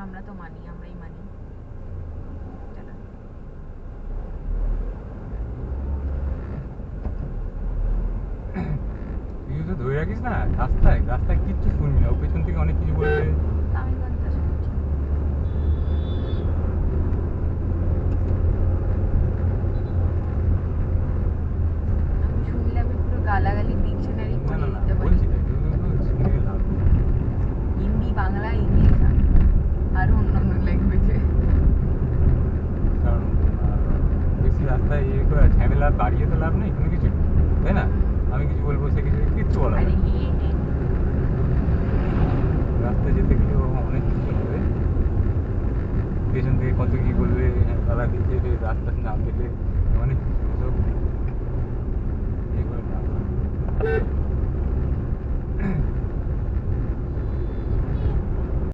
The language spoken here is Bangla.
আমরা তো মানি, আমরাই মানি। চলো। তুই তো ধরে রাখিস না রাস্তায়, রাস্তায় কিচ্ছু শুনবি না, ও পেছন থেকে অনেক কিছু বলবে। আমি কোনটা শুনছি? আমি শুনলে আমি পুরো গালাগালি ডিকশনারি না পড়ে না না দিতে পারি। বলছি তাই, তুই তো শুনে লাভ নেই। হিন্দি, বাংলা, ইংলিশ আরো অন্যান্য ল্যাঙ্গুয়েজে। কারণ বেশি রাস্তায় ইয়ে করে ঝামেলা বাড়িয়ে তো লাভ নেই কোনো কিছু, তাই না? আমি কিছু বলবো, সে কিছু কিচ্ছু বলা আরে নেই। হ্যাঁ হ্যাঁ, রাস্তায় যেতে গেলে ও অনেক কিছু হবে, পেছন থেকে কত কি বলবে, তারা দিতে রাস্তা না পেলে অনেক কিছু, সব ইয়ে করে লাভ হবে।